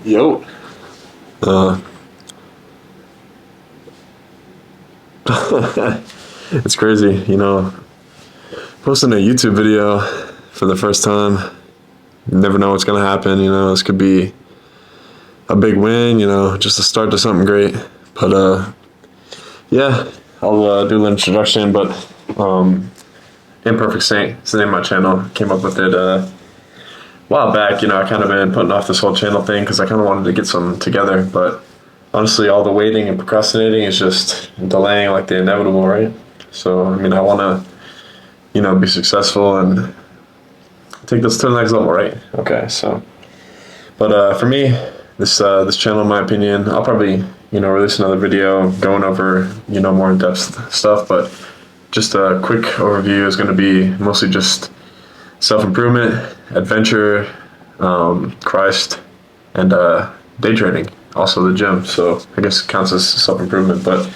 Yo. Uh, it's crazy, posting a YouTube video for the first time. You never know what's gonna happen. This could be a big win. Just a start to something great. But yeah, I'll do a little introduction. But Imperfect Saint is the name of my channel. Came up with it a while back. I kind of been putting off this whole channel thing because I kind of wanted to get some together, but honestly, all the waiting and procrastinating is just delaying like the inevitable, right? So, I want to, be successful and take this to the next level, right? Okay, so, but for me, this channel, in my opinion, I'll probably, release another video going over, more in-depth stuff, but just a quick overview is going to be mostly just self-improvement, adventure, Christ, and day trading. Also the gym, so I guess it counts as self-improvement. But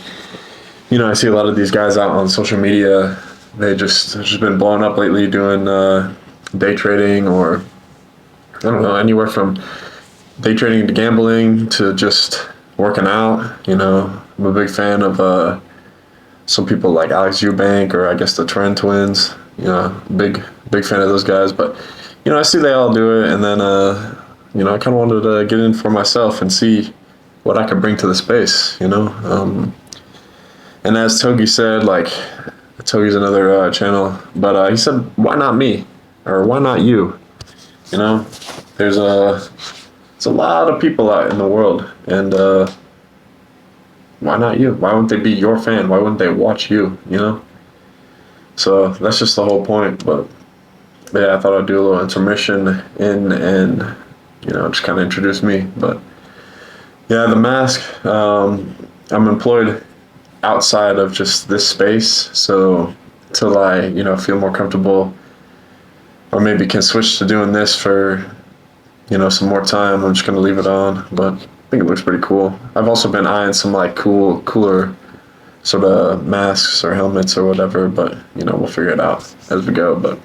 I see a lot of these guys out on social media. They've just been blowing up lately doing day trading, or I don't know, anywhere from day trading to gambling to just working out. I'm a big fan of some people like Alex Eubank, or I guess the Trend Twins. Big fan of those guys. But I see they all do it, and then I kind of wanted to get in for myself and see what I could bring to the space. And as Togi said, like, Togi's another channel, but he said, why not me? Or why not you? There's a lot of people out in the world, and why not you? Why wouldn't they be your fan? Why wouldn't they watch you? So that's just the whole point. But yeah, I thought I'd do a little intermission in and just kind of introduce me. But yeah, the mask. I'm employed outside of just this space, so till I feel more comfortable, or maybe can switch to doing this for some more time, I'm just gonna leave it on. But I think it looks pretty cool. I've also been eyeing some like cooler sort of masks or helmets or whatever, but we'll figure it out as we go. But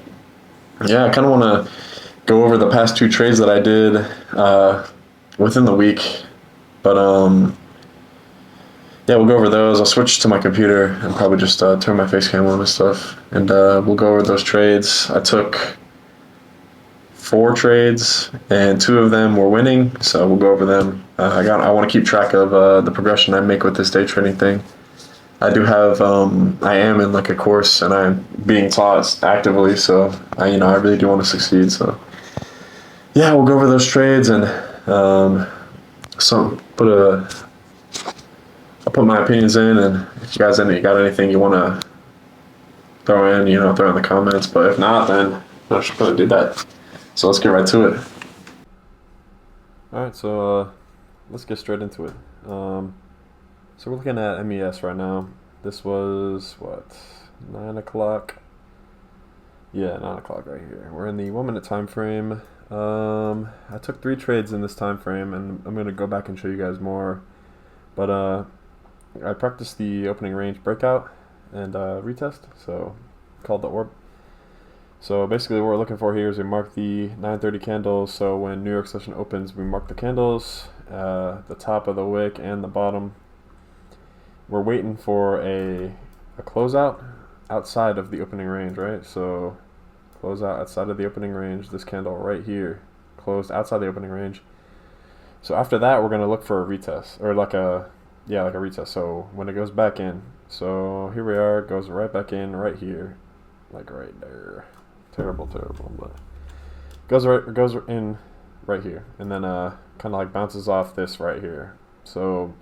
yeah, I kind of want to go over the past two trades that I did within the week. But yeah, we'll go over those. I'll switch to my computer and probably just turn my face cam on and stuff, and we'll go over those trades. I took 4 trades, and 2 of them were winning, so we'll go over them. I want to keep track of the progression I make with this day trading thing. I do have I am in like a course, and I'm being taught actively, so I really do want to succeed. So yeah, we'll go over those trades, and I'll put my opinions in, and if you guys got anything you want to throw in, throw in the comments. But if not, then I should probably do that. So let's get right to it. All right, so let's get straight into it. So we're looking at MES right now. This was what, 9 o'clock? Yeah, 9 o'clock right here. We're in the 1 minute time frame. I took 3 trades in this time frame, and I'm gonna go back and show you guys more. But I practiced the opening range breakout and retest, so called the orb. So basically what we're looking for here is we mark the 9:30 candles. So when New York session opens, we mark the candles, the top of the wick and the bottom. We're waiting for a closeout outside of the opening range, right? So close out outside of the opening range, this candle right here, closed outside the opening range. So after that, we're gonna look for a retest, or like a retest. So when it goes back in, so here we are, it goes right back in right here, like right there. Terrible, but goes in right here, and then kind of like bounces off this right here. So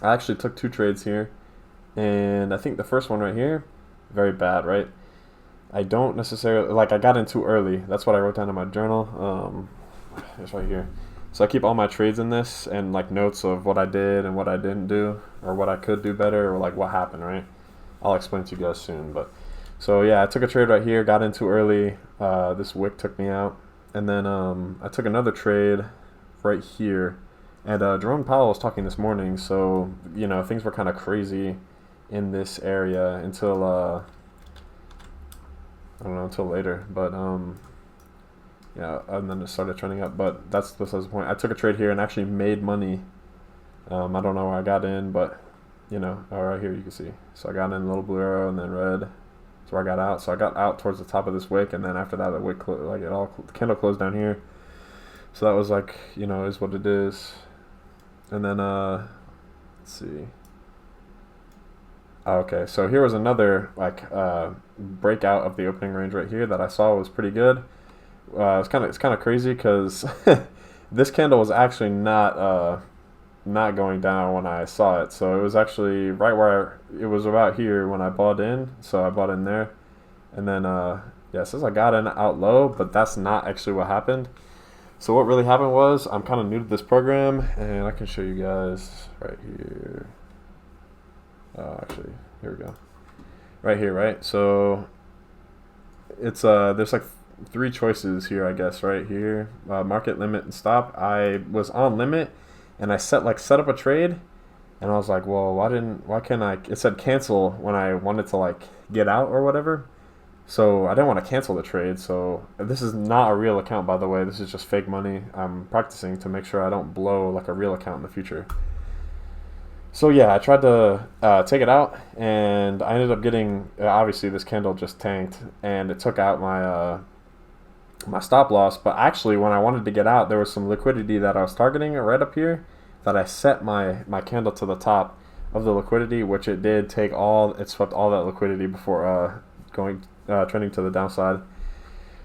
I actually took 2 trades here, and I think the first one right here, very bad, right? I don't necessarily, like, I got in too early. That's what I wrote down in my journal. It's right here. So I keep all my trades in this, and like notes of what I did and what I didn't do, or what I could do better, or like what happened, right? I'll explain to you guys soon. But so yeah, I took a trade right here, got in too early. This wick took me out, and then I took another trade right here. And Jerome Powell was talking this morning, so things were kind of crazy in this area until I don't know, until later. But Yeah, and then it started trending up. But that's the point. I took a trade here and actually made money. I don't know where I got in, but right here you can see. So I got in a little blue arrow and then red. That's where I got out. So I got out towards the top of this wick, and then after that, the wick the candle closed down here. So that was like, is what it is. And then let's see. Okay, so here was another breakout of the opening range right here that I saw was pretty good. It's kind of crazy because this candle was actually not going down when I saw it. So it was actually right where it was about here when I bought in. So I bought in there, and then yeah, it says I got in out low, but that's not actually what happened. So what really happened was, I'm kind of new to this program, and I can show you guys right here. Actually, here we go. Right here, right? So it's there's like 3 choices here, I guess, right here. Market, limit, and stop. I was on limit, and I set up a trade, and I was like, well, why can't I? It said cancel when I wanted to get out or whatever. So I didn't want to cancel the trade. So this is not a real account, by the way. This is just fake money. I'm practicing to make sure I don't blow like a real account in the future. So yeah, I tried to take it out, and I ended up getting, obviously this candle just tanked, and it took out my stop loss. But actually, when I wanted to get out, there was some liquidity that I was targeting right up here, that I set my candle to the top of the liquidity, which it did take it swept all that liquidity before trending to the downside.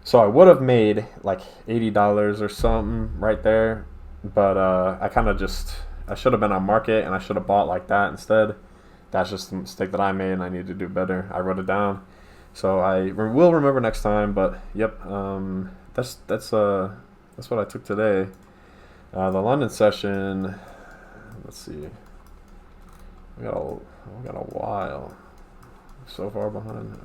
So I would have made like $80 or something right there, but I should have been on market, and I should have bought like that instead. That's just a mistake that I made, and I need to do better. I wrote it down, so I will remember next time. But yep, that's what I took today. The London session. Let's see. We got a while. So far behind.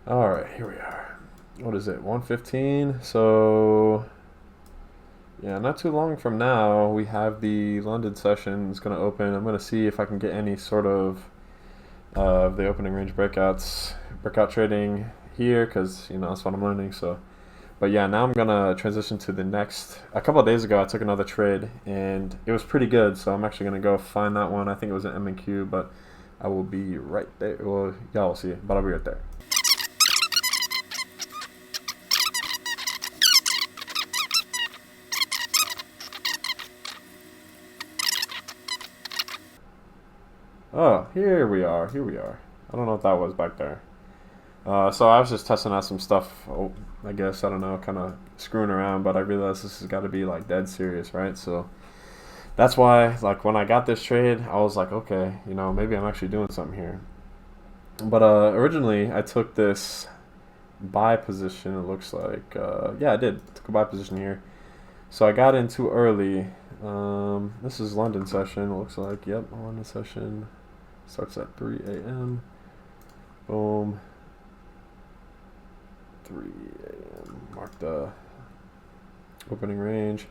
All right, here we are. What is it? 1:15. So yeah, not too long from now, we have the London session is going to open. I'm going to see if I can get any sort of the opening range breakout trading here, because that's what I'm learning. So, but yeah, now I'm going to transition to the next. A couple of days ago, I took another trade, and it was pretty good. So I'm actually going to go find that one. I think it was an M&Q, but I will be right there. Well, y'all will see it, but I'll be right there. Oh, here we are. I don't know what that was back there. So I was just testing out some stuff. Oh, I guess, I don't know, kind of screwing around, but I realized this has got to be like dead serious, right? So that's why, like, when I got this trade, I was like, okay, maybe I'm actually doing something here. But originally, I took this buy position. It looks like, yeah, I did. Took a buy position here. So I got in too early. This is London session. It looks like, yep, London session. Starts at 3 a.m. Boom. 3 a.m. Mark the opening range.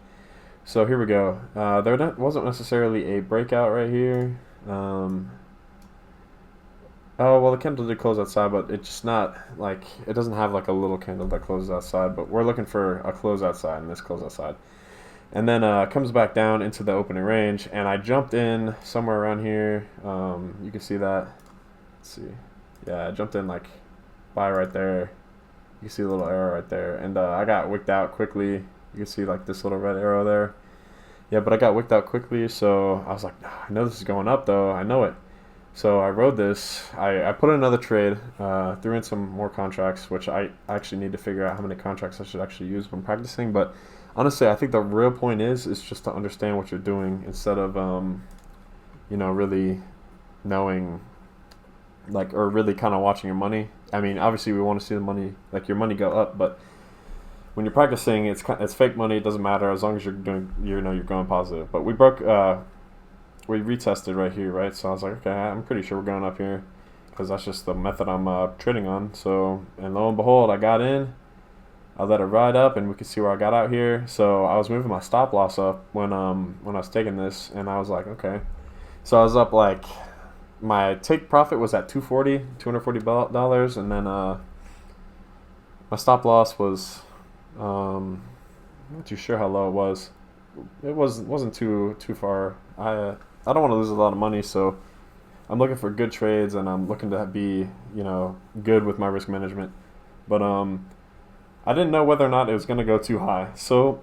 So here we go. There wasn't necessarily a breakout right here. Oh, well, the candle did close outside, but it's just not like, it doesn't have like a little candle that closes outside, but we're looking for a close outside, and this close outside. And then comes back down into the opening range, and I jumped in somewhere around here. You can see that. Let's see. Yeah, I jumped in like buy right there. You can see a little arrow right there, and I got wicked out quickly. You can see like this little red arrow there. Yeah, but I got wicked out quickly, so I was like, I know this is going up though. I know it. So I rode this. I put in another trade, threw in some more contracts, which I actually need to figure out how many contracts I should actually use when practicing. But honestly, I think the real point is just to understand what you're doing instead of, really knowing, like, or really kind of watching your money. I mean, obviously we want to see the money, like your money go up, but when you're practicing, it's fake money. It doesn't matter as long as you're doing, you're going positive. But we retested right here, right? So I was like, okay, I'm pretty sure we're going up here because that's just the method I'm trading on. So, and lo and behold, I got in. I let it ride up, and we can see where I got out here. So I was moving my stop loss up when I was taking this, and I was like, okay. So I was up like, my take profit was at $240, and then my stop loss was I'm not too sure how low it was. It wasn't too far. I don't want to lose a lot of money, so I'm looking for good trades, and I'm looking to be good with my risk management. But I didn't know whether or not it was gonna go too high, so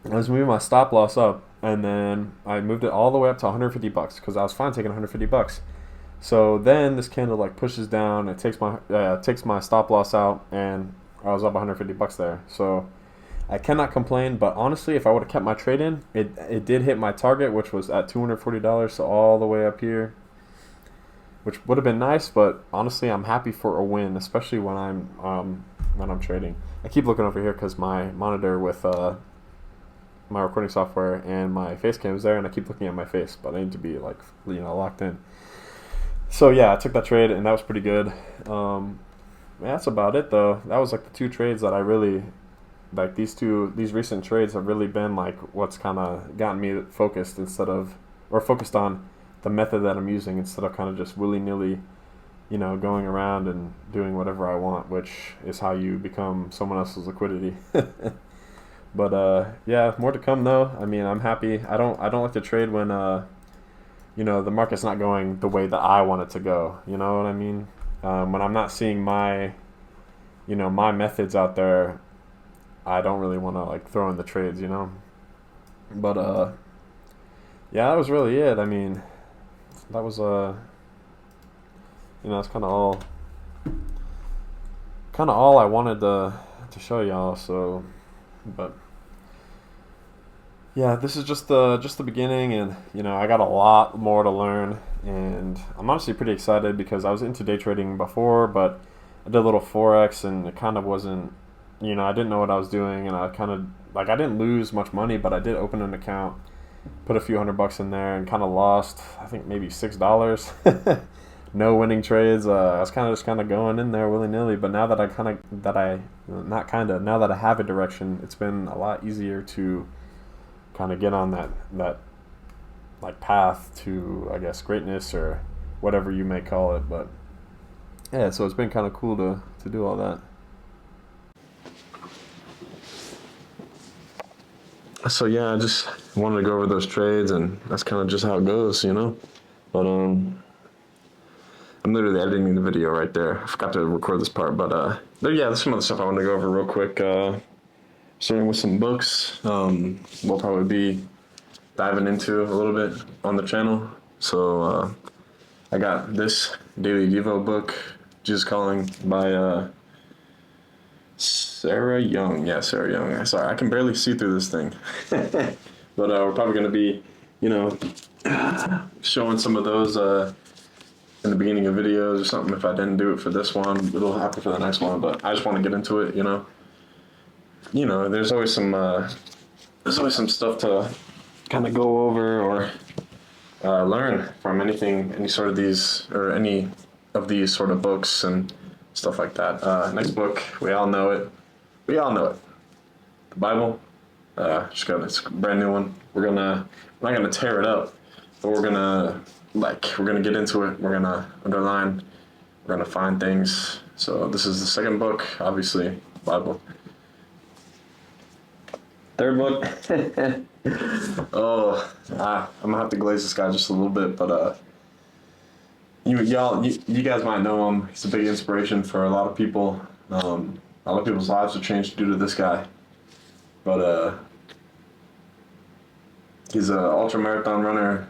I was moving my stop loss up, and then I moved it all the way up to 150 bucks because I was fine taking 150 bucks. So then this candle like pushes down, it takes my stop loss out, and I was up 150 bucks there. So I cannot complain, but honestly, if I would have kept my trade in, it did hit my target, which was at $240, so all the way up here, which would have been nice. But honestly, I'm happy for a win, especially when I'm trading. I keep looking over here because my monitor with my recording software and my face cam is there, and I keep looking at my face, but I need to be like locked in. So yeah, I took that trade, and that was pretty good. Yeah, that's about it though. That was like the two trades that I really like. These recent trades have really been like what's kind of gotten me focused focused on the method that I'm using instead of kind of just willy nilly, going around and doing whatever I want, which is how you become someone else's liquidity. But yeah, more to come though. I mean, I'm happy. I don't like to trade when the market's not going the way that I want it to go. You know what I mean? When I'm not seeing my methods out there, I don't really want to like throw in the trades. But yeah, that was really it. I mean, that was that's kind of all I wanted to show y'all. So, but yeah, this is just the beginning, and I got a lot more to learn, and I'm honestly pretty excited because I was into day trading before, but I did a little forex, and it kind of wasn't, I didn't know what I was doing, and I kind of like I didn't lose much money, but I did open an account, put a few $100 in there, and kind of lost, I think maybe $6. No winning trades. I was kind of just kind of going in there willy nilly, but now that I kind of that I not kind of now that I have a direction, it's been a lot easier to kind of get on that like path to, I guess, greatness or whatever you may call it. But yeah, so it's been kind of cool to do all that. So yeah, I just wanted to go over those trades, and that's kind of just how it goes. But I'm literally editing the video right there. I forgot to record this part, but yeah, there's some other stuff I want to go over real quick. Starting with some books. We'll probably be diving into a little bit on the channel. So I got this Daily Devo book, Jesus Calling, by Sarah Young. Yeah, Sarah Young. Sorry, I can barely see through this thing. But we're probably going to be, you know, showing some of those in the beginning of videos or something. If I didn't do it for this one, it'll happen for the next one. But I just want to get into it. There's always some stuff to kind of go over or learn from any sort of these or any of these sort of books and stuff like that. Next book, we all know it. The Bible. Just got this brand new one. We're not gonna tear it up, but we're gonna get into it. We're gonna underline. We're gonna find things. So this is the second book, obviously, Bible. Third book. I'm gonna have to glaze this guy just a little bit, but you guys might know him. He's a big inspiration for a lot of people. A lot of people's lives have changed due to this guy. But he's an ultra marathon runner,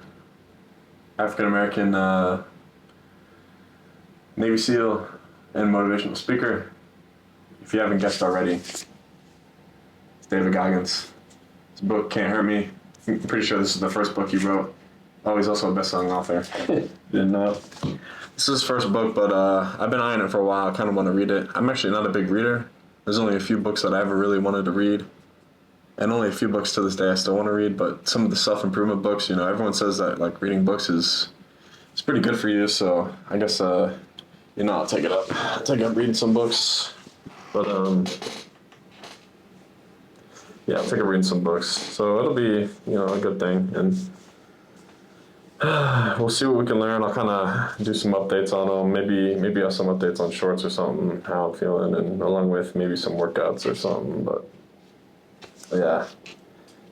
African American Navy SEAL, and motivational speaker. If you haven't guessed already, it's David Goggins. His book Can't Hurt Me. I'm pretty sure this is the first book he wrote. Oh, he's also a best-selling author. Didn't know. This is his first book, but I've been eyeing it for a while. I kind of want to read it. I'm actually not a big reader. There's only a few books that I ever really wanted to read, and only a few books to this day I still want to read. But some of the self-improvement books, everyone says that like reading books is pretty good for you. So I guess I'll take it up. Reading some books, but yeah, I'll take up reading some books. So it'll be a good thing. And We'll see what we can learn. I'll kind of do some updates on them. Maybe I'll have some updates on shorts or something, how I'm feeling, and along with maybe some workouts or something. But yeah,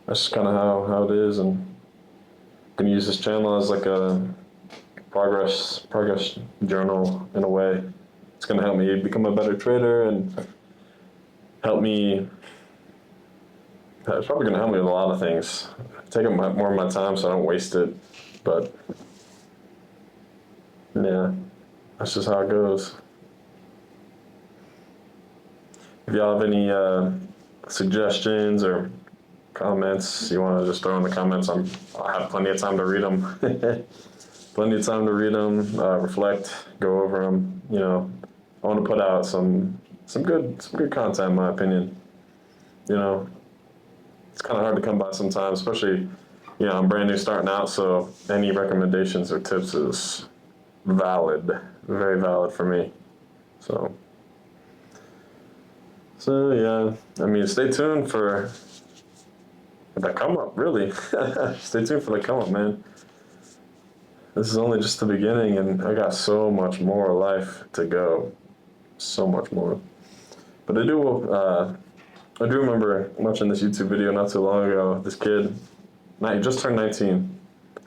that's just kind of how it is, and I'm gonna use this channel as like a progress journal in a way. It's gonna help me become a better trader and help me. It's probably gonna help me with a lot of things. Take up more of my time so I don't waste it. But yeah, that's just how it goes. If y'all have any suggestions or comments you want to just throw in the comments, I have plenty of time to read them. Plenty of time to read them, reflect, go over them. You know, I want to put out some good content, in my opinion. You know, it's kind of hard to come by sometimes, especially, you know, I'm brand new starting out, so any recommendations or tips is valid, very valid for me. So yeah, I mean, stay tuned for the come up, really. Stay tuned for the come up, man. This is only just the beginning, and I got so much more life to go. So much more. But I do remember watching this YouTube video not too long ago. This kid, he just turned 19,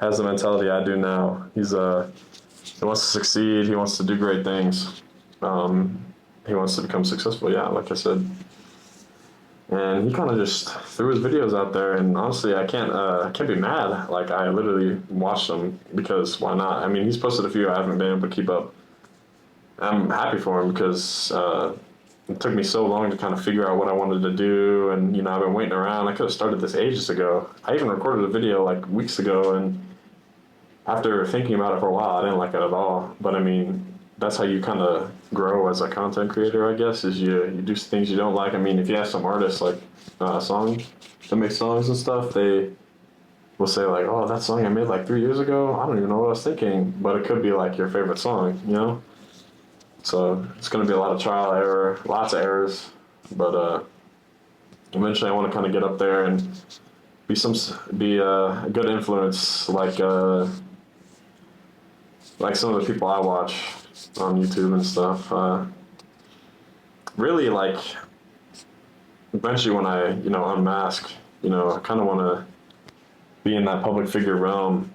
has the mentality I do now. He wants to succeed. He wants to do great things. He wants to become successful. Yeah, like I said. And he kind of just threw his videos out there, and honestly, I can't be mad. Like, I literally watched them because why not? I mean, he's posted a few I haven't been able to keep up. I'm happy for him because it took me so long to kind of figure out what I wanted to do, and you know, I've been waiting around. I could have started this ages ago. I even recorded a video like weeks ago, and after thinking about it for a while, I didn't like it at all. But I mean, that's how you kind of grow as a content creator, I guess, is you do things you don't like. I mean, if you ask some artists like songs that make songs and stuff, they will say like, oh, that song I made like 3 years ago, I don't even know what I was thinking, but it could be like your favorite song, you know? So it's going to be a lot of trial error, lots of errors, but eventually I want to kind of get up there and be a good influence, like some of the people I watch on YouTube and stuff. Really, like, eventually when I, you know, unmask, you know, I kind of want to be in that public figure realm.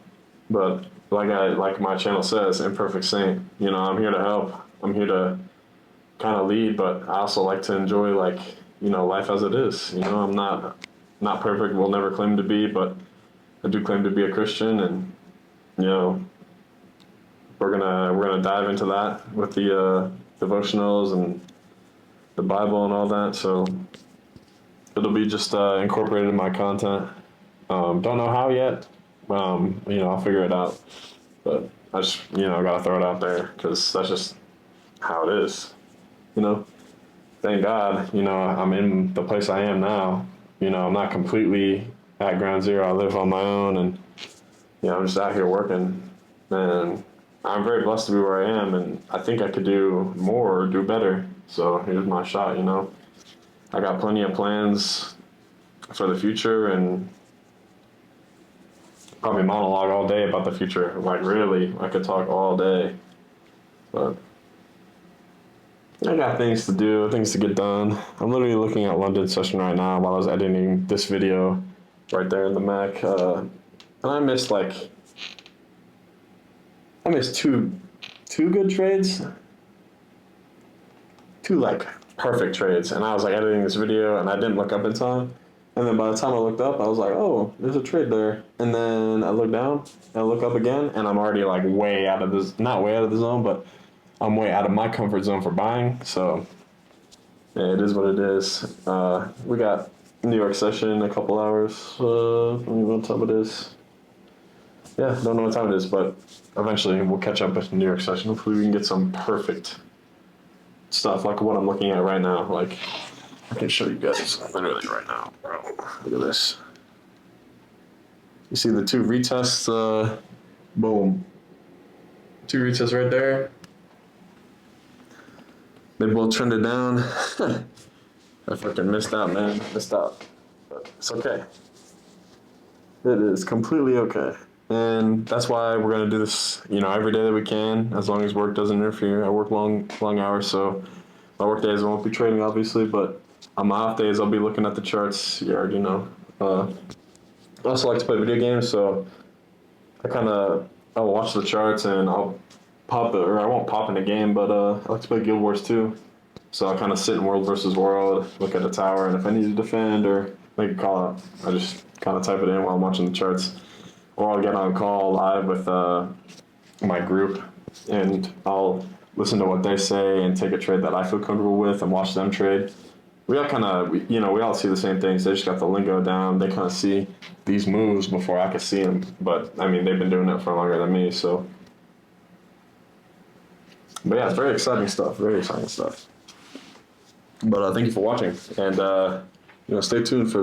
But like my channel says, imperfect saint. You know, I'm here to help. I'm here to kind of lead, but I also like to enjoy, like, you know, life as it is. You know, I'm not perfect. Will never claim to be, but I do claim to be a Christian, and you know, we're gonna dive into that with the devotionals and the Bible and all that. So it'll be just incorporated in my content. Don't know how yet. You know, I'll figure it out. But I just, you know, gotta throw it out there because that's just how it is. You know, thank God, you know, I'm in the place I am now. You know, I'm not completely at ground zero. I live on my own, and you know, I'm just out here working, and I'm very blessed to be where I am, and I think I could do more, do better. So here's my shot, you know. I got plenty of plans for the future, and probably monologue all day about the future. Like, really, I could talk all day. But I got things to do, things to get done. I'm literally looking at London session right now while I was editing this video right there in the Mac. And I missed two good trades. Two like perfect trades. And I was like editing this video and I didn't look up in time. And then by the time I looked up, I was like, oh, there's a trade there. And then I look down and I look up again, and I'm already like way out of this, not way out of the zone, but I'm way out of my comfort zone for buying. So yeah, it is what it is. We got New York session in a couple hours. I don't even know what time it is. Yeah, don't know what time it is, but eventually we'll catch up with the New York session. Hopefully we can get some perfect stuff like what I'm looking at right now. Like, I can show you guys literally right now, bro. Look at this. You see the two retests? Boom. Two retests right there. They both trended down. I fucking missed out, man. Missed out. But it's okay. It is completely okay. And that's why we're gonna do this, every day that we can, as long as work doesn't interfere. I work long hours, so my work days I won't be trading, obviously, but on my off days I'll be looking at the charts. You already know. I also like to play video games, so I'll watch the charts and I'll pop it, or I won't pop in the game, but I like to play Guild Wars 2. So I kind of sit in World versus World, look at the tower, and if I need to defend or make a call out, I just kind of type it in while I'm watching the charts. Or I'll get on a call live with my group, and I'll listen to what they say and take a trade that I feel comfortable with and watch them trade. We all we all see the same things. They just got the lingo down. They kind of see these moves before I can see them. But I mean, they've been doing it for longer than me. So, but yeah, it's very exciting stuff. Very exciting stuff. But thank you for watching, and stay tuned for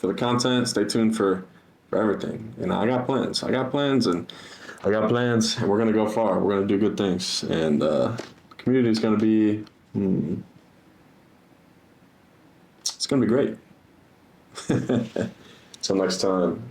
the content. Stay tuned for everything. I got plans. And we're gonna go far. We're gonna do good things, and the community is gonna be. It's gonna be great. Till next time.